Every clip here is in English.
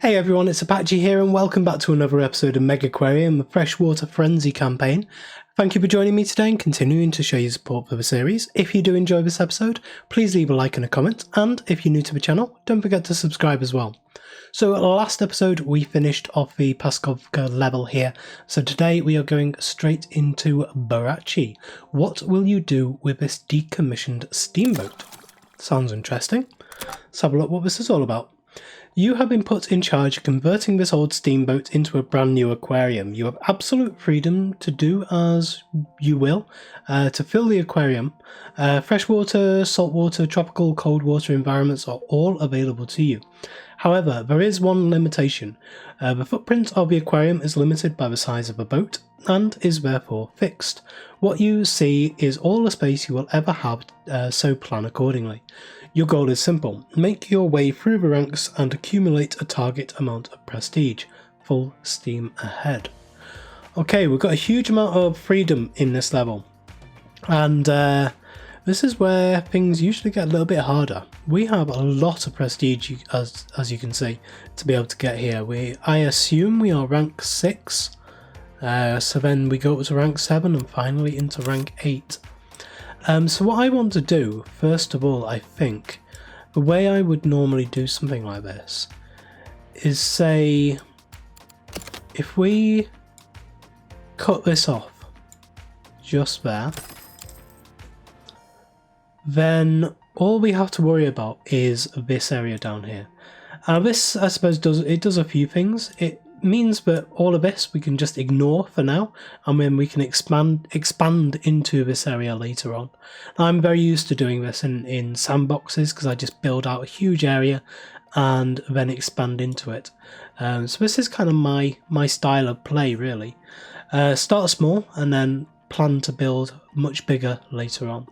Hey everyone, it's Apache here and welcome back to another episode of Megaquarium, the Freshwater Frenzy campaign. Thank you for joining me today and continuing to show your support for the series. If you do enjoy this episode, please leave a like and a comment, and if you're new to the channel, don't forget to subscribe as well. So last episode we finished off the Paskovka level here, so today we are going straight into Barachi. What will you do with this decommissioned steamboat? Sounds interesting. Let's have a look what this is all about. You have been put in charge of converting this old steamboat into a brand new aquarium. You have absolute freedom to do as you will to fill the aquarium. Freshwater, saltwater, tropical, cold water environments are all available to you. However, there is one limitation. The footprint of the aquarium is limited by the size of the boat and is therefore fixed. What you see is all the space you will ever have, so plan accordingly. Your goal is simple: make your way through the ranks and accumulate a target amount of prestige. Full steam ahead. Okay, we've got a huge amount of freedom in this level, and this is where things usually get a little bit harder. We have a lot of prestige, as you can see, to be able to get here. I assume we are rank 6, so then we go up to rank 7 and finally into rank 8. So what I want to do, first of all, I think, the way I would normally do something like this is say, if we cut this off just there, then all we have to worry about is this area down here. This, I suppose, does a few things. It means that all of this we can just ignore for now, and then we can expand into this area later on. I'm very used to doing this in sandboxes because I just build out a huge area and then expand into it. So this is kind of my style of play, really. Start small and then plan to build much bigger later on.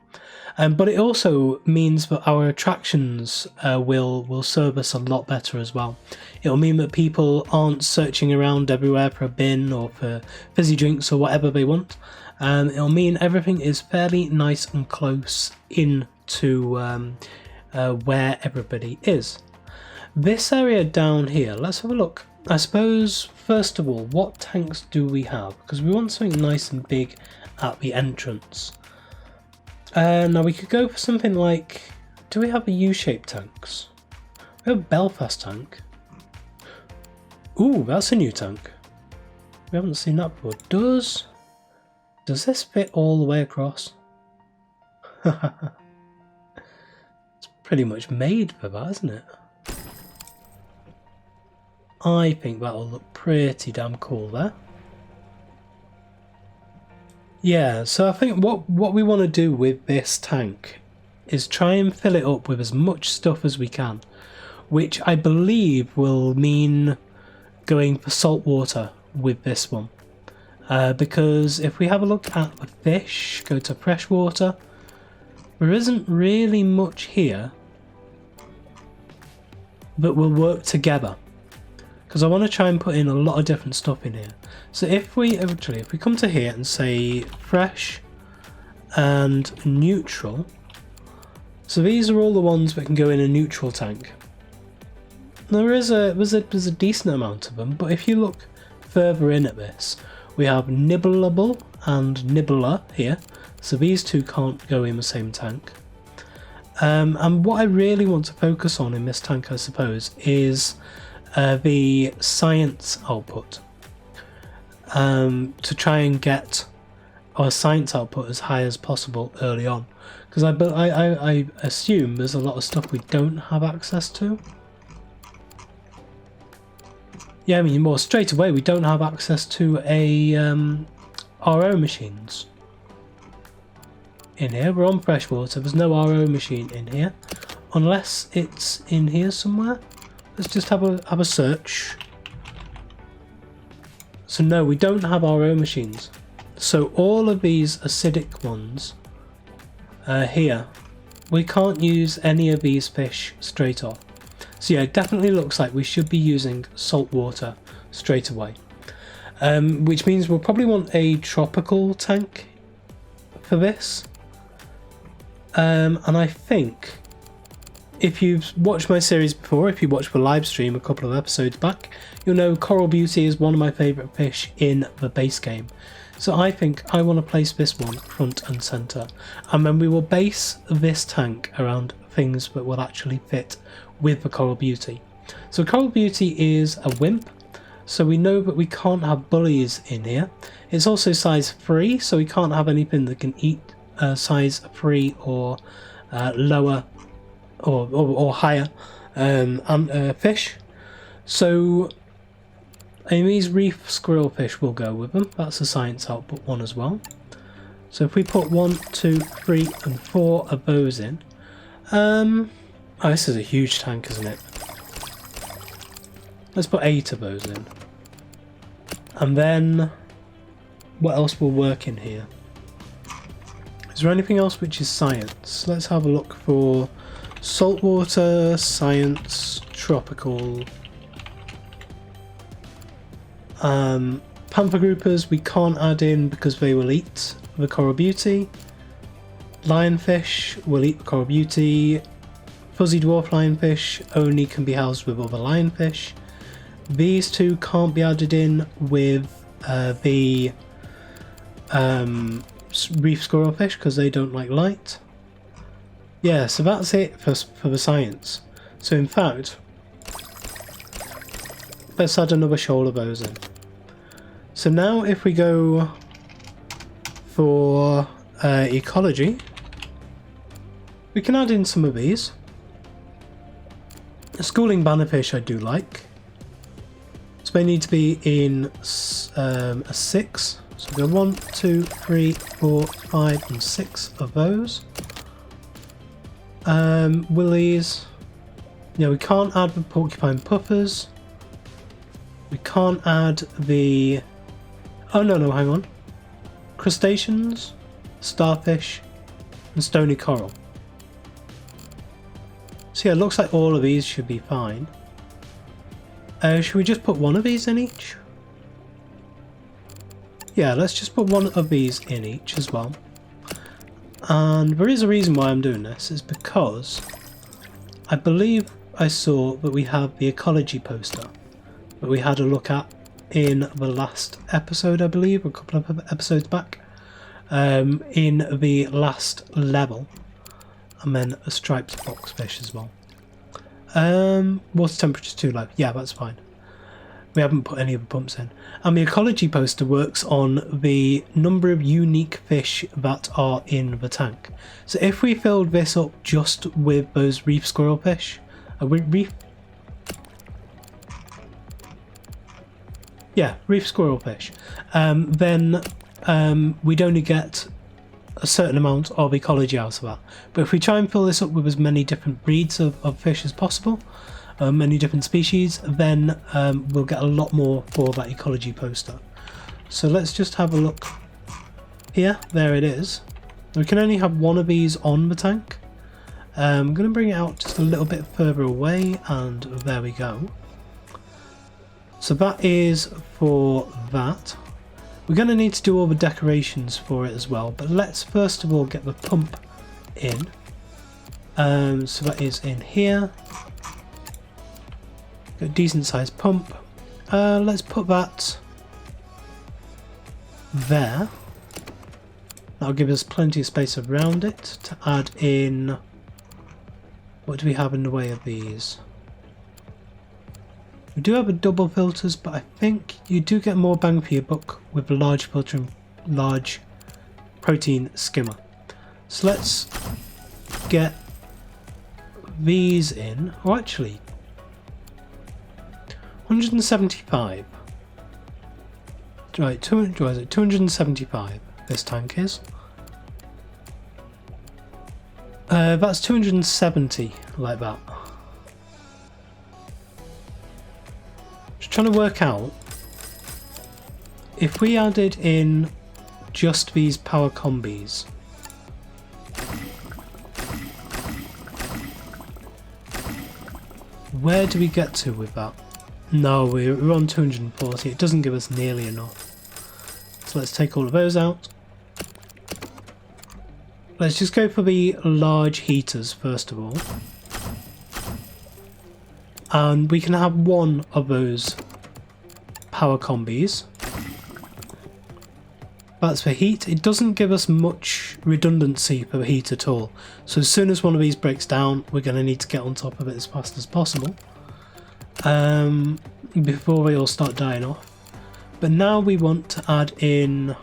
But it also means that our attractions will serve us a lot better as well. It'll mean that people aren't searching around everywhere for a bin or for fizzy drinks or whatever they want. It'll mean everything is fairly nice and close into where everybody is. This area down here, let's have a look. I suppose, first of all, what tanks do we have? Because we want something nice and big at the entrance. Now we could go for something like, do we have a U-shaped tanks? We have a Belfast tank. Ooh, that's a new tank. We haven't seen that before. Does this fit all the way across? It's pretty much made for that, isn't it? I think that'll look pretty damn cool there. Yeah, so I think what we want to do with this tank is try and fill it up with as much stuff as we can, which I believe will mean going for salt water with this one. Because if we have a look at the fish, go to freshwater, there isn't really much here that will work together. Because I want to try and put in a lot of different stuff in here. So if we come to here and say fresh and neutral, so these are all the ones that can go in a neutral tank. There's a decent amount of them, but if you look further in at this, we have nibbleable and nibbler here. So these two can't go in the same tank. And what I really want to focus on in this tank, I suppose, is the science output, to try and get our science output as high as possible early on, because I assume there's a lot of stuff we don't have access to. Yeah, I mean, well, straight away we don't have access to a RO machines in here. We're on freshwater, there's no RO machine in here unless it's in here somewhere. Let's just have a search. So no, we don't have RO machines. So all of these acidic ones here, we can't use any of these fish straight off. So yeah, it definitely looks like we should be using salt water straight away. Which means we'll probably want a tropical tank for this. And I think if you've watched my series before, if you watched the live stream a couple of episodes back, you'll know Coral Beauty is one of my favourite fish in the base game. So I think I want to place this one front and centre, and then we will base this tank around things that will actually fit with the Coral Beauty. So Coral Beauty is a wimp, so we know that we can't have bullies in here. It's also size 3, so we can't have anything that can eat size 3 or lower or higher fish. So Amy's reef squirrelfish will go with them. That's a science output one as well. So if we put 1, 2, 3 and 4 of those in. Oh, this is a huge tank, isn't it? Let's put 8 of those in. And then what else will work in here? Is there anything else which is science? Let's have a look for saltwater, science, tropical. Panther groupers we can't add in because they will eat the Coral Beauty. Lionfish will eat the Coral Beauty. Fuzzy dwarf lionfish only can be housed with other lionfish. These two can't be added in with the reef squirrelfish because they don't like light. Yeah, so that's it for the science. So in fact, let's add another shoal of those in. So now if we go for ecology, we can add in some of these. Schooling bannerfish I do like. So they need to be in a 6. So we go 1, 2, 3, 4, 5 and 6 of those. Willies. Yeah, we can't add the porcupine puffers. We can't add the... Oh no, hang on. Crustaceans, starfish and stony coral. So yeah, it looks like all of these should be fine. Should we just put one of these in each? Yeah, let's just put one of these in each as well. And there is a reason why I'm doing this, is because I believe I saw that we have the ecology poster that we had a look at in the last episode, I believe, a couple of episodes back, in the last level, and then a striped boxfish as well. Water temperature's too low. Yeah, that's fine. We haven't put any of the pumps in. And the ecology poster works on the number of unique fish that are in the tank. So if we filled this up just with those reef squirrelfish, reef squirrelfish, then we'd only get a certain amount of ecology out of that. But if we try and fill this up with as many different breeds of fish as possible, many different species, then we'll get a lot more for that ecology poster. So let's just have a look here. There it is. We can only have one of these on the tank. I'm going to bring it out just a little bit further away, and there we go. So that is for that. We're going to need to do all the decorations for it as well, but let's first of all get the pump in. So that is in here. Got a decent sized pump. Let's put that there. That'll give us plenty of space around it to add in. What do we have in the way of these? We do have a double filters, but I think you do get more bang for your buck with a large filter and large protein skimmer. So let's get these in. Oh, actually, 175. Right, 275 this tank is. That's 270 like that. Just trying to work out if we added in just these power combis. Where do we get to with that? No, we're on 240. It doesn't give us nearly enough. So let's take all of those out. Let's just go for the large heaters first of all. And we can have one of those power combis. That's for heat. It doesn't give us much redundancy for heat at all. So as soon as one of these breaks down, we're going to need to get on top of it as fast as possible. Before they all start dying off. But now we want to add in,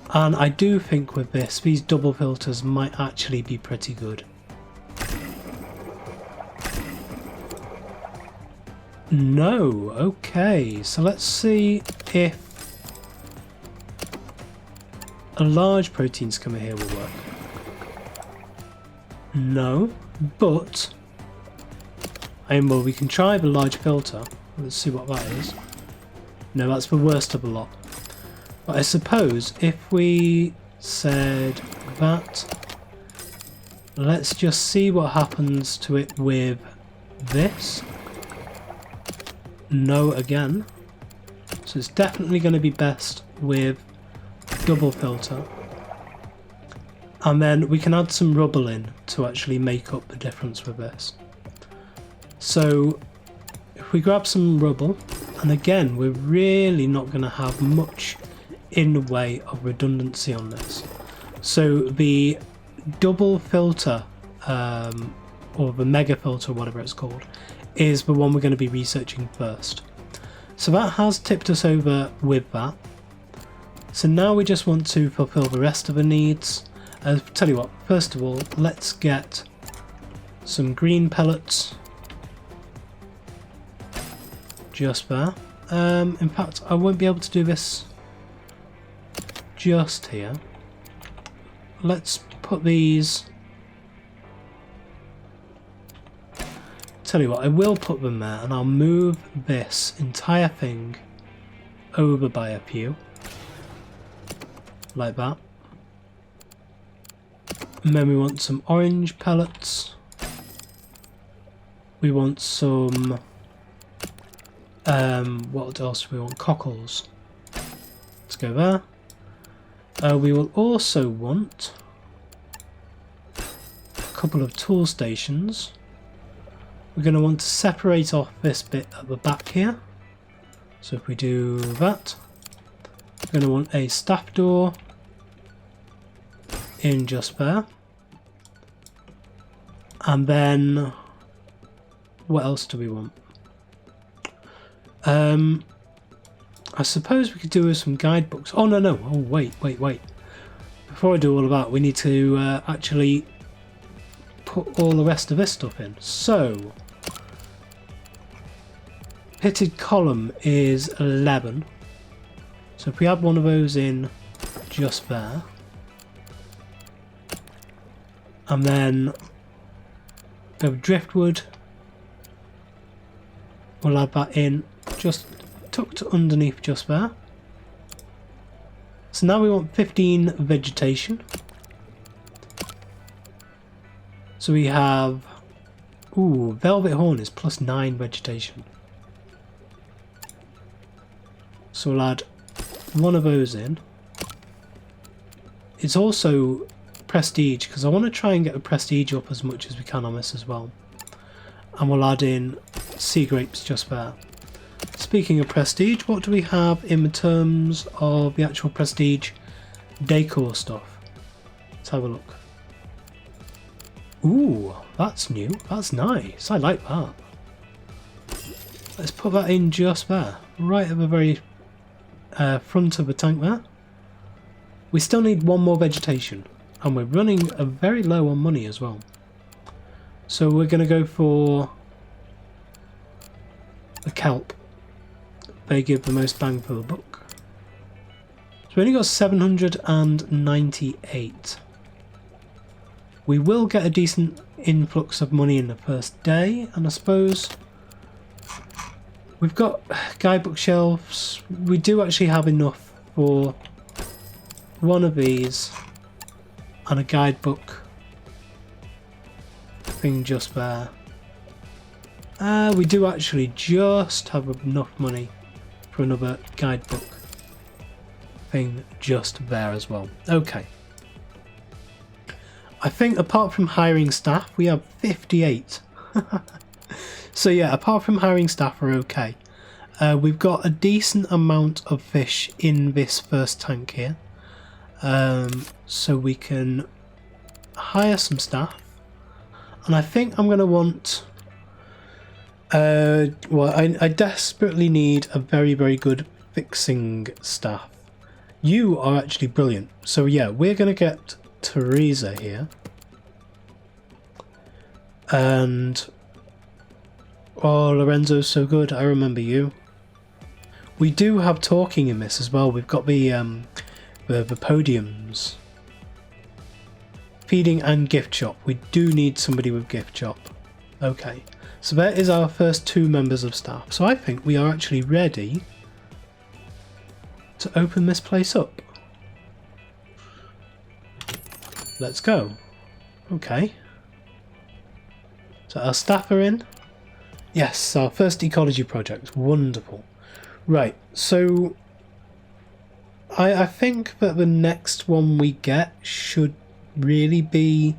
and I do think with this, these double filters might actually be pretty good. No, okay, so let's see if a large protein skimmer here will work. No, but well, we can try the large filter. Let's see what that is. No, that's the worst of the lot. But I suppose if we said that, let's just see what happens to it with this. No again. So it's definitely going to be best with double filter. And then we can add some rubble in to actually make up the difference with this. So if we grab some rubble, and again, we're really not going to have much in the way of redundancy on this. So the double filter, or the mega filter, whatever it's called, is the one we're going to be researching first. So that has tipped us over with that. So now we just want to fulfill the rest of the needs. I'll tell you what, first of all, let's get some green pellets. Just there. In fact, I won't be able to do this just here. Let's put these... Tell you what, I will put them there, and I'll move this entire thing over by a few. Like that. And then we want some orange pellets. We want some... what else do we want? Cockles. Let's go there. We will also want a couple of tool stations. We're going to want to separate off this bit at the back here. So if we do that, we're going to want a staff door in just there. And then, what else do we want? I suppose we could do with some guidebooks. Oh, no. Oh, wait. Before I do all of that, we need to actually put all the rest of this stuff in. So, pitted column is 11. So if we add one of those in just there. And then go with driftwood. We'll add that in just tucked underneath just there. So now we want 15 vegetation. So we have, velvet horn is plus 9 vegetation. So we'll add one of those in. It's also prestige, because I want to try and get the prestige up as much as we can on this as well. And we'll add in sea grapes just there. Speaking of prestige, what do we have in terms of the actual prestige decor stuff? Let's have a look. Ooh, that's new. That's nice. I like that. Let's put that in just there. Right at the very front of the tank there. We still need one more vegetation. And we're running very low on money as well. So we're going to go for the kelp. They give the most bang for the buck. So we only got 798. We will get a decent influx of money in the first day, and I suppose we've got guidebook shelves. We do actually have enough for one of these and a guidebook thing just there. We do actually just have enough money for another guidebook thing just there as well. Okay. I think apart from hiring staff, we have 58. So yeah, apart from hiring staff, we're okay. We've got a decent amount of fish in this first tank here. So we can hire some staff. And I think I'm going to want... well, I desperately need a very, very good fixing staff. You are actually brilliant. So yeah, we're going to get Teresa here. And... oh, Lorenzo's so good. I remember you. We do have talking in this as well. We've got the podiums. Feeding and gift shop. We do need somebody with gift shop. Okay. So there is our first 2 members of staff. So I think we are actually ready to open this place up. Let's go. Okay. So our staff are in. Yes, our first ecology project. Wonderful. Right, so I think that the next one we get should really be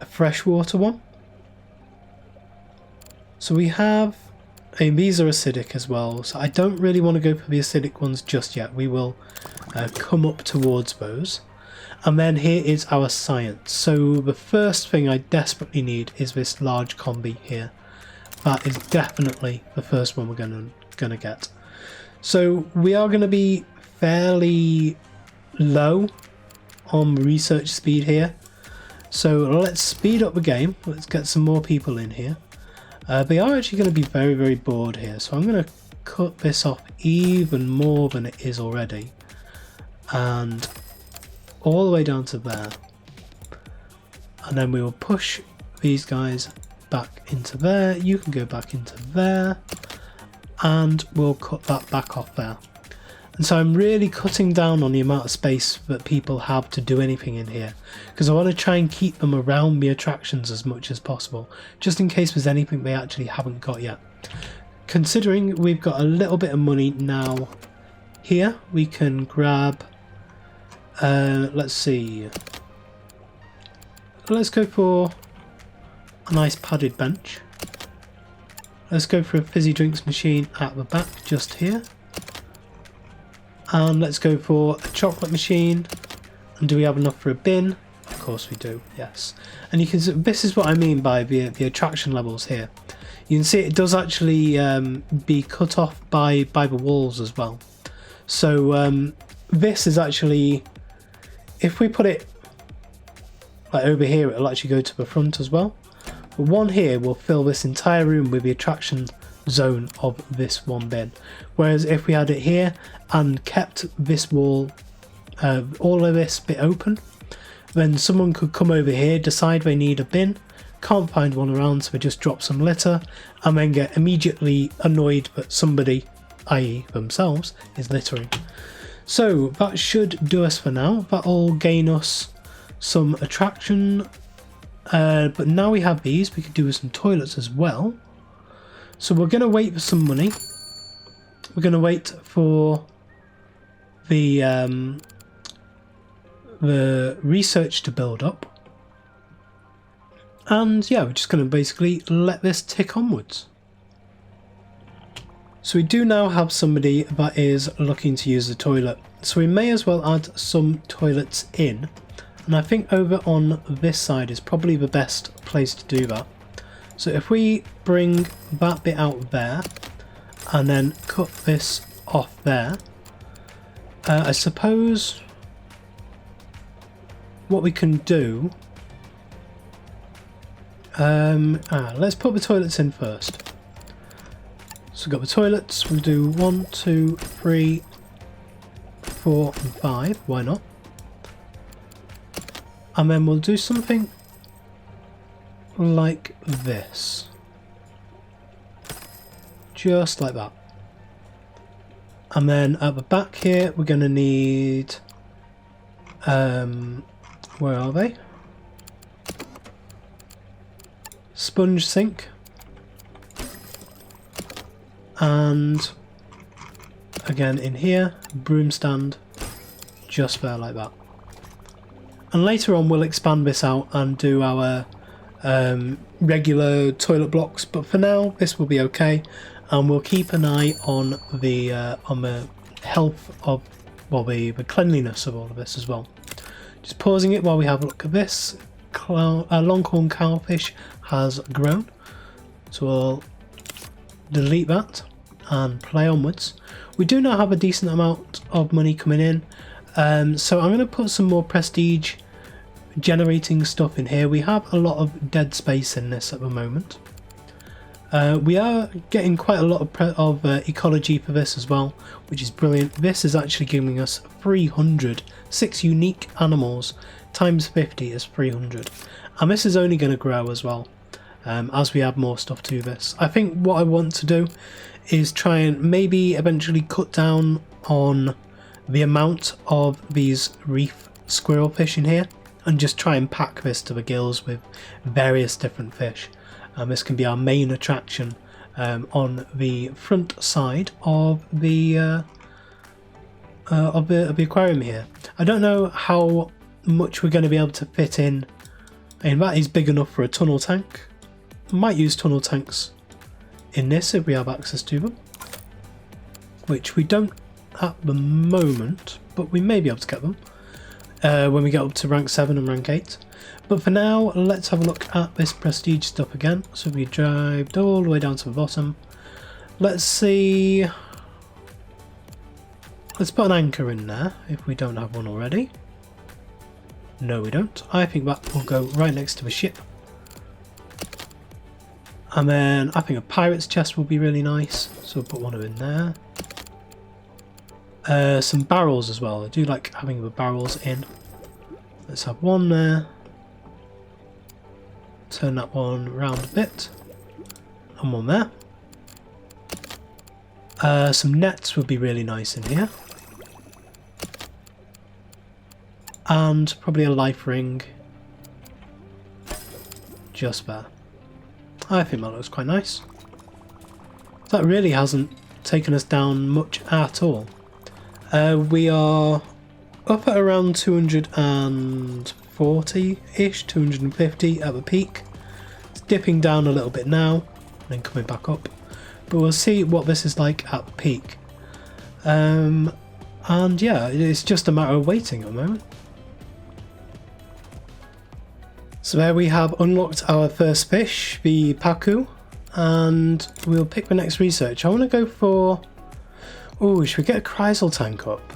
a freshwater one. So we have, and these are acidic as well, so I don't really want to go for the acidic ones just yet. We will come up towards those. And then here is our science. So the first thing I desperately need is this large combi here. That is definitely the first one we're gonna get. So we are gonna be fairly low on research speed here. So let's speed up the game. Let's get some more people in here. They are actually going to be very, very bored here. So I'm going to cut this off even more than it is already. And all the way down to there. And then we will push these guys back into there. You can go back into there. And we'll cut that back off there. And so I'm really cutting down on the amount of space that people have to do anything in here, because I want to try and keep them around the attractions as much as possible, just in case there's anything they actually haven't got yet. Considering we've got a little bit of money now here, we can grab, let's see, let's go for a nice padded bench. Let's go for a fizzy drinks machine at the back just here. And let's go for a chocolate machine. And do we have enough for a bin? Of course we do, yes. And you can see, this is what I mean by the attraction levels here. You can see it does actually be cut off by the walls as well. So this is actually, if we put it like over here, it'll actually go to the front as well. But one here will fill this entire room with the attraction zone of this one bin, whereas if we had it here and kept this wall, all of this bit open, then someone could come over here, decide they need a bin, can't find one around, so they just drop some litter and then get immediately annoyed that somebody, i.e. themselves, is littering. So that should do us for now. That'll gain us some attraction, but now we have these, we could do with some toilets as well. So we're going to wait for some money. We're going to wait for the research to build up. And yeah, we're just going to basically let this tick onwards. So we do now have somebody that is looking to use the toilet. So we may as well add some toilets in. And I think over on this side is probably the best place to do that. So if we bring that bit out there and then cut this off there, I suppose what we can do, let's put the toilets in first. So we've got the toilets, we'll do 1, 2, 3, 4 and 5, why not? And then we'll do something like this, just like that. And then at the back here we're going to need, where are they? Sponge sink, and again in here broom stand, just there like that. And later on we'll expand this out and do our regular toilet blocks, but for now this will be okay, and we'll keep an eye on the health of, well, the cleanliness of all of this as well. Just pausing it while we have a look at this. Longhorn cowfish has grown, so we'll delete that and play onwards. We do now have a decent amount of money coming in, so I'm going to put some more prestige generating stuff in here. We have a lot of dead space in this at the moment. We are getting quite a lot of ecology for this as well, which is brilliant. This is actually giving us 306 unique animals times 50 is 300, and this is only going to grow as well as we add more stuff to this. I think what I want to do is try and maybe eventually cut down on the amount of these reef squirrelfish in here and just try and pack this to the gills with various different fish. This can be our main attraction on the front side of the aquarium here. I don't know how much we're going to be able to fit in. And that is big enough for a tunnel tank. Might use tunnel tanks in this if we have access to them, which we don't at the moment, but we may be able to get them when we get up to rank 7 and rank 8. But for now, let's have a look at this prestige stuff again. So we drive all the way down to the bottom. Let's see. Let's put an anchor in there if we don't have one already. No, we don't. I think that will go right next to the ship. And then I think a pirate's chest will be really nice, so we'll put one in there. Some barrels as well. I do like having the barrels in. Let's have one there. Turn that one around a bit. And one there. Some nets would be really nice in here. And probably a life ring just there. I think that looks quite nice. That really hasn't taken us down much at all. We are up at around 240-ish, 250 at the peak. It's dipping down a little bit now, and then coming back up. But we'll see what this is like at the peak. And yeah, it's just a matter of waiting at the moment. So there we have unlocked our first fish, the pacu, and we'll pick the next research. I want to go for... Oh, should we get a chrysal tank up? Do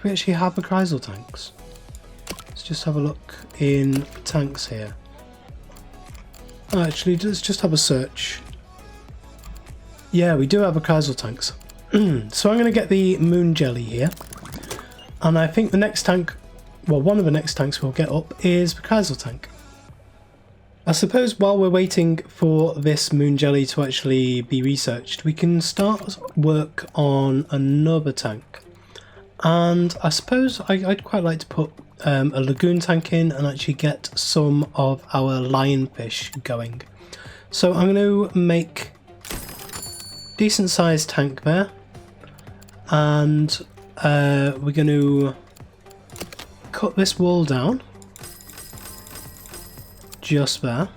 we actually have the chrysal tanks? Let's just have a look in the tanks here. Actually, let's just have a search. Yeah, we do have the chrysal tanks. So I'm going to get the moon jelly here. And I think the next tank... Well, one of the next tanks we'll get up is the chrysal tank. I suppose while we're waiting for this moon jelly to actually be researched, we can start work on another tank. And I suppose I'd quite like to put a lagoon tank in and actually get some of our lionfish going. So I'm going to make a decent sized tank there. And we're going to cut this wall down just there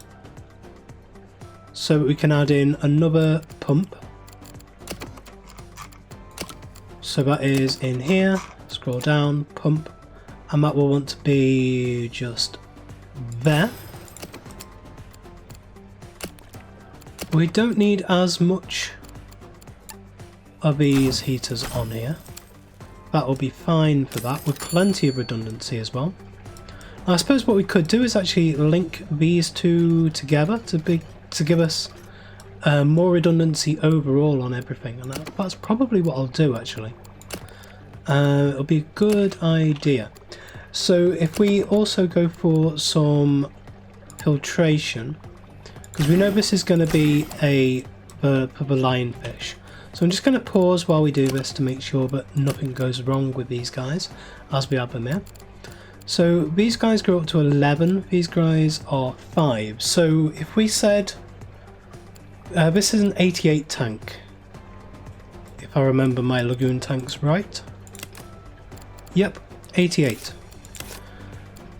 so we can add in another pump. So that is in here, scroll down, pump, and that will want to be just there. We don't need as much of these heaters on here. That will be fine for that, with plenty of redundancy as well. Now, I suppose what we could do is actually link these two together to give us more redundancy overall on everything, and that's probably what I'll do actually. It'll be a good idea. So if we also go for some filtration, because we know this is going to be for the lionfish. So I'm just going to pause while we do this to make sure that nothing goes wrong with these guys as we have them here. So these guys go up to 11, these guys are 5. So if we said this is an 88 tank, if I remember my lagoon tanks right. Yep, 88.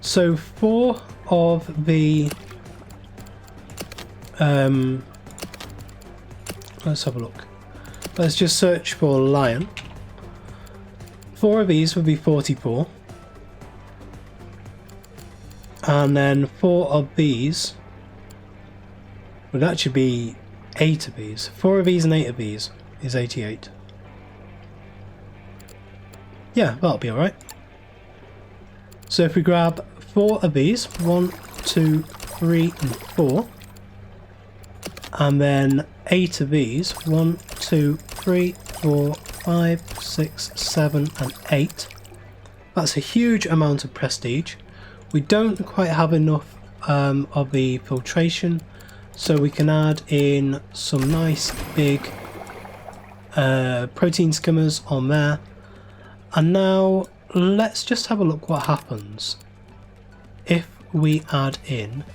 So 4 of the Let's have a look. Let's just search for lion. 4 of these would be 44. And then 4 of these would actually be 8 of these. 4 of these and 8 of these is 88. Yeah, that'll be alright. So if we grab 4 of these, 1, 2, 3 and 4. And then 8 of these, 1, 2, 3, 4, 5, 6, 7 and 8. That's a huge amount of prestige. We don't quite have enough of the filtration, so we can add in some nice big protein skimmers on there. And now let's just have a look what happens if we add in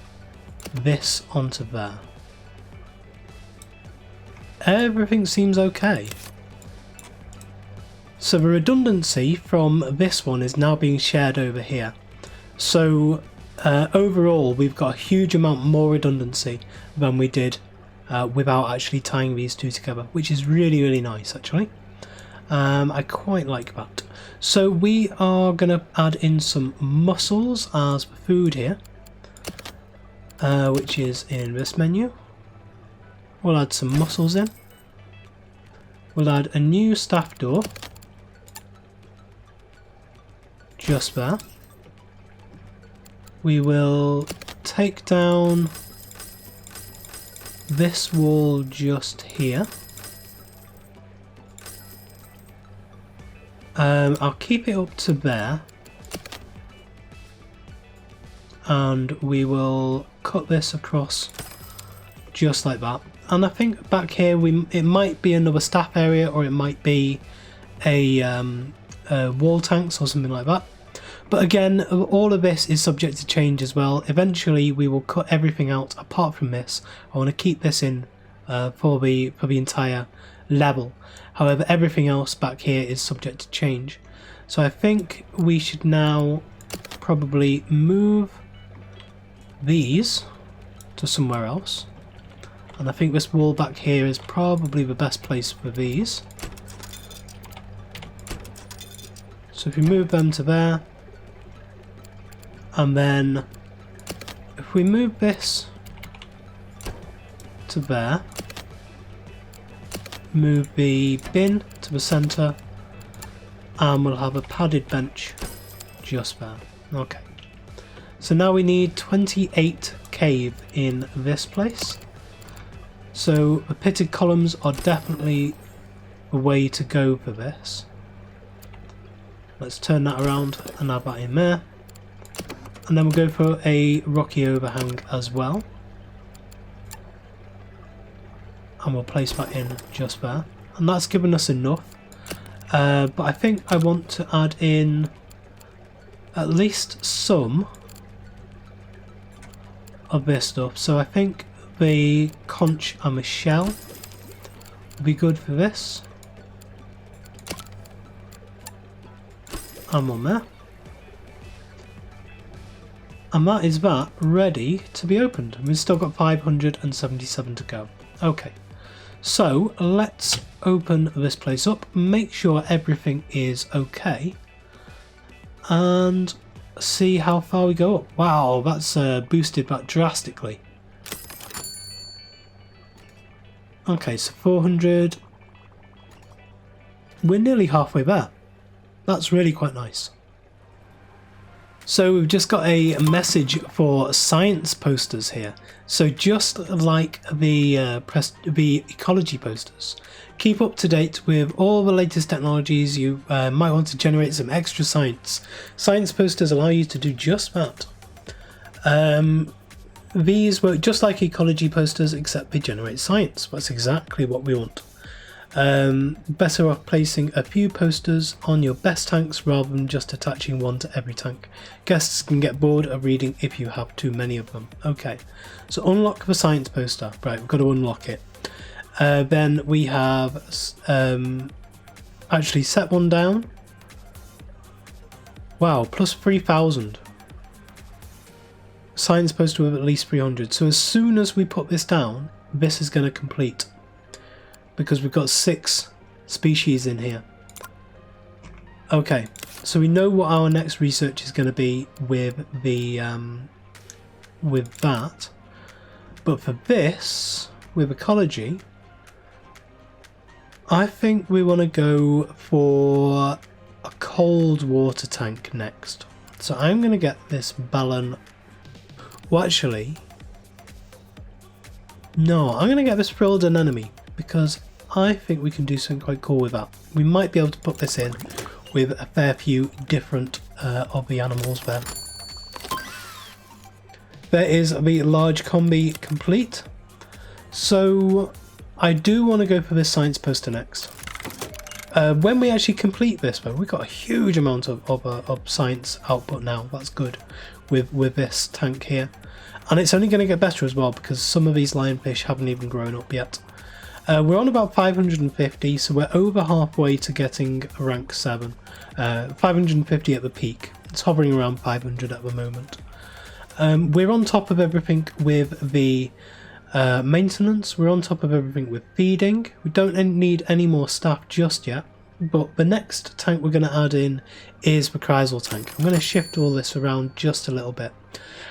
this onto there. Everything seems okay. So the redundancy from this one is now being shared over here. So overall we've got a huge amount more redundancy than we did without actually tying these two together, which is really nice actually. I quite like that. So we are going to add in some mussels as food here, which is in this menu. We'll add some mussels in. We'll add a new staff door just there. We will take down this wall just here. I'll keep it up to there, and we will cut this across just like that. And I think back here it might be another staff area, or it might be a wall tanks or something like that. But again, all of this is subject to change as well. Eventually we will cut everything out apart from this. I want to keep this in for the entire level. However, everything else back here is subject to change. So I think we should now probably move these to somewhere else. And I think this wall back here is probably the best place for these. So if we move them to there, and then if we move this to there, move the bin to the centre, and we'll have a padded bench just there. Okay, so now we need 28 cave in this place. So the pitted columns are definitely the way to go for this. Let's turn that around and add that in there. And then we'll go for a rocky overhang as well. And we'll place that in just there. And that's given us enough. But I think I want to add in at least some of this stuff. So I think the conch and the shell will be good for this. And one there. And that is that ready to be opened. We've still got 577 to go. Okay, so let's open this place up, make sure everything is okay, and see how far we go up. Wow, that's boosted that drastically. Okay, so 400. We're nearly halfway there. That's really quite nice. So we've just got a message for science posters here. So just like the ecology posters, keep up to date with all the latest technologies. You might want to generate some extra science. Science posters allow you to do just that. These work just like ecology posters, except they generate science. That's exactly what we want. Better off placing a few posters on your best tanks rather than just attaching one to every tank. Guests can get bored of reading if you have too many of them. Okay, so unlock the science poster. Right, we've got to unlock it. Then we have actually set one down. Wow, plus 3,000. science post with at least 300. So as soon as we put this down, this is going to complete. Because we've got 6 species in here. Okay, so we know what our next research is going to be with the with that. But for this, with ecology, I think we want to go for a cold water tank next. So I'm going to get this ballon. Well, actually, no, I'm going to get this frilled anemone because I think we can do something quite cool with that. We might be able to put this in with a fair few different of the animals there. There is the large combi complete. So I do want to go for this science poster next. When we actually complete this though, we've got a huge amount of science output now. That's good with this tank here. And it's only going to get better as well because some of these lionfish haven't even grown up yet. We're on about 550, so we're over halfway to getting rank 7. 550 at the peak. It's hovering around 500 at the moment. We're on top of everything with the maintenance. We're on top of everything with feeding. We don't need any more staff just yet. But the next tank we're going to add in is the chrysal tank. I'm going to shift all this around just a little bit.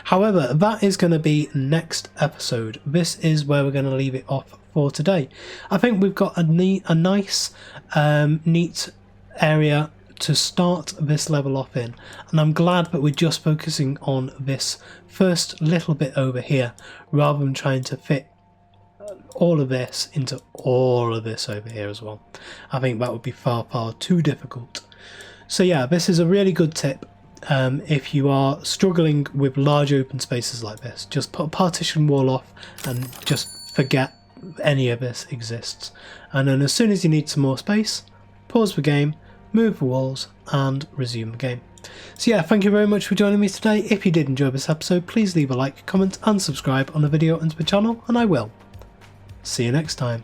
However, that is going to be next episode. This is where we're going to leave it off for today. I think we've got a nice, neat area to start this level off in, and I'm glad that we're just focusing on this first little bit over here rather than trying to fit all of this into all of this over here as well. I think that would be far too difficult. So yeah, this is a really good tip. If you are struggling with large open spaces like this, just put a partition wall off and just forget any of this exists. And then as soon as you need some more space, pause the game, move the walls and resume the game. So yeah, thank you very much for joining me today. If you did enjoy this episode, please leave a like, comment and subscribe on the video and to the channel, and I will see you next time.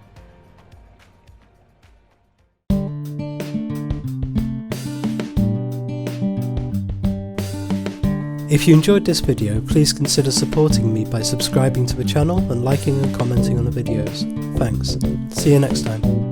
If you enjoyed this video, please consider supporting me by subscribing to the channel and liking and commenting on the videos. Thanks. See you next time.